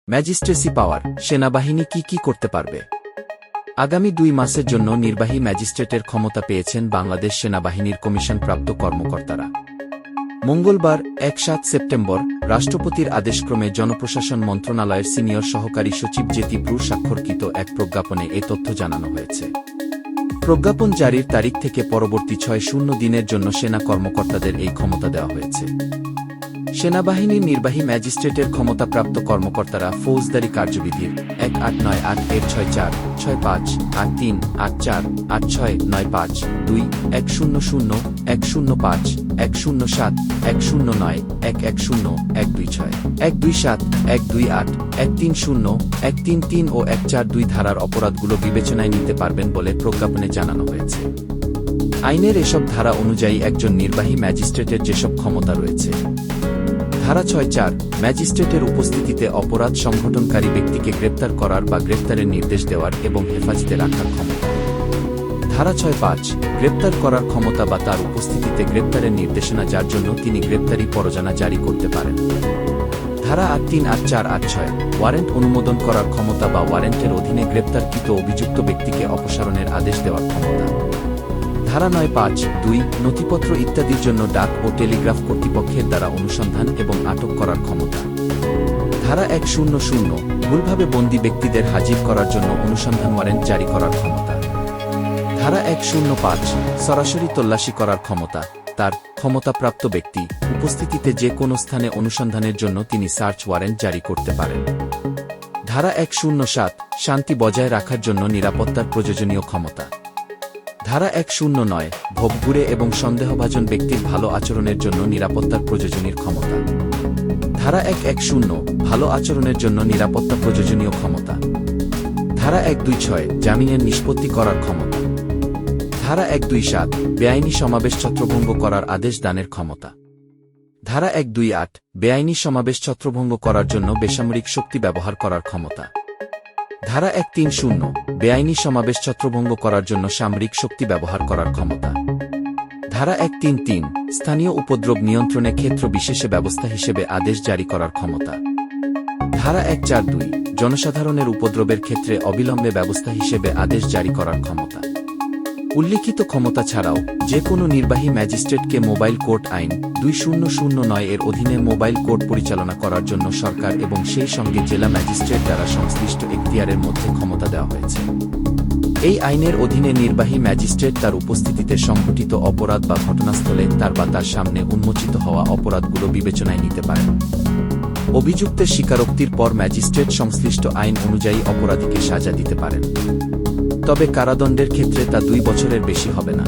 Magistracy পাওয়ার, সেনাবাহিনী কি করতে পারবে? আগামী 2 মাসের জন্য নির্বাহী ম্যাজিস্ট্রেটের ক্ষমতা পেয়েছেন বাংলাদেশ সেনাবাহিনীর কমিশনপ্রাপ্ত কর্মকর্তারা। মঙ্গলবার 1 সেপ্টেম্বর রাষ্ট্রপতির আদেশক্রমে জনপ্রশাসন মন্ত্রণালয়ের সিনিয়র সহকারী সচিব জেতি ব্রু স্বাক্ষরকৃত এক প্রজ্ঞাপনে এ তথ্য জানানো হয়েছে। প্রজ্ঞাপন জারির তারিখ থেকে পরবর্তী 60 দিনের জন্য সেনা কর্মকর্তাদের এই ক্ষমতা দেওয়া হয়েছে। সেনাবাহিনীর নির্বাহী ম্যাজিস্ট্রেটের ক্ষমতাপ্রাপ্ত কর্মকর্তারা ফৌজদারি কার্যবিধির 1898 এর 64, 65, 83, 84, 86, 95, 2, 100, 105, 107, 109, 110, 126, 127, 128, 130, 133 ও 142 ধারার অপরাধগুলো বিবেচনায় নিতে পারবেন বলে প্রজ্ঞাপনে জানানো হয়েছে। আইনের এসব ধারা অনুযায়ী একজন নির্বাহী ম্যাজিস্ট্রেটের যেসব ক্ষমতা রয়েছে: ধারা 6(4) ম্যাজিস্ট্রেটের উপস্থিতিতে অপরাধ সংঘটনকারী ব্যক্তিকে গ্রেপ্তার করার বা গ্রেপ্তারের নির্দেশ দেওয়ার এবং হেফাজতে রাখার ক্ষমতা। ধারা 6(5) গ্রেপ্তার করার ক্ষমতা বা তার উপস্থিতিতে গ্রেপ্তারের নির্দেশনা যার জন্য তিনি গ্রেপ্তারি পরোয়ানা জারি করতে পারেন। ধারা 8(3), 8(4), 8(6) ওয়ারেন্ট অনুমোদন করার ক্ষমতা বা ওয়ারেন্টের অধীনে গ্রেপ্তারকৃত অভিযুক্ত ব্যক্তিকে অপসারণের আদেশ দেওয়ার ক্ষমতা। ধারা 9(5)(2) নথিপত্র ইত্যাদির জন্য ডাক ও টেলিগ্রাফ কর্তৃপক্ষের দ্বারা অনুসন্ধান এবং আটক করার ক্ষমতা। ধারা 100 ভুলভাবে বন্দী ব্যক্তিদের হাজির করার জন্য অনুসন্ধান ওয়ারেন্ট জারি করার ক্ষমতা। ধারা 105 সরাসরি তল্লাশি করার ক্ষমতা। তার ক্ষমতাপ্রাপ্ত ব্যক্তি উপস্থিতিতে যে কোনো স্থানে অনুসন্ধানের জন্য তিনি সার্চ ওয়ারেন্ট জারি করতে পারেন। ধারা 107 শান্তি বজায় রাখার জন্য নিরাপত্তার প্রয়োজনীয় ক্ষমতা। ধারা 109 ভবঘুরে এবং সন্দেহভাজন ব্যক্তির ভালো আচরণের জন্য নিরাপত্তার প্রয়োজনীয় ক্ষমতা। ধারা 110 ভালো আচরণের জন্য নিরাপত্তা প্রয়োজনীয় ক্ষমতা। ধারা 126 জামিনের নিষ্পত্তি করার ক্ষমতা। ধারা 127 বেআইনি সমাবেশ ছত্রভঙ্গ করার আদেশ দানের ক্ষমতা। ধারা 128 বেআইনি সমাবেশ ছত্রভঙ্গ করার জন্য বেসামরিক শক্তি ব্যবহার করার ক্ষমতা। ধারা 130 বেআইনি সমাবেশ ছত্রভঙ্গ করার জন্য সামরিক শক্তি ব্যবহার করার ক্ষমতা। ধারা 133 স্থানীয় উপদ্রব নিয়ন্ত্রণে ক্ষেত্র বিশেষে ব্যবস্থা হিসেবে আদেশ জারি করার ক্ষমতা। ধারা 142 জনসাধারণের উপদ্রবের ক্ষেত্রে অবিলম্বে ব্যবস্থা হিসেবে আদেশ জারি করার ক্ষমতা। উল্লিখিত ক্ষমতা ছাড়াও যে কোনো নির্বাহী ম্যাজিস্ট্রেটকে মোবাইল কোর্ট আইন 2009 এর অধীনে মোবাইল কোর্ট পরিচালনা করার জন্য সরকার এবং সেই সঙ্গে জেলা ম্যাজিস্ট্রেট দ্বারা সংশ্লিষ্ট এখতিয়ারের মধ্যে ক্ষমতা দেওয়া হয়েছে। এই আইনের অধীনে নির্বাহী ম্যাজিস্ট্রেট তার উপস্থিতিতে সংঘটিত অপরাধ বা ঘটনাস্থলে তার বা তার সামনে উন্মোচিত হওয়া অপরাধগুলো বিবেচনায় নিতে পারেন। অভিযুক্তের স্বীকারোক্তির পর ম্যাজিস্ট্রেট সংশ্লিষ্ট আইন অনুযায়ী অপরাধীকে সাজা দিতে পারেন, তবে কারাদণ্ডের ক্ষেত্রে তা 2 বছরের বেশি হবে না।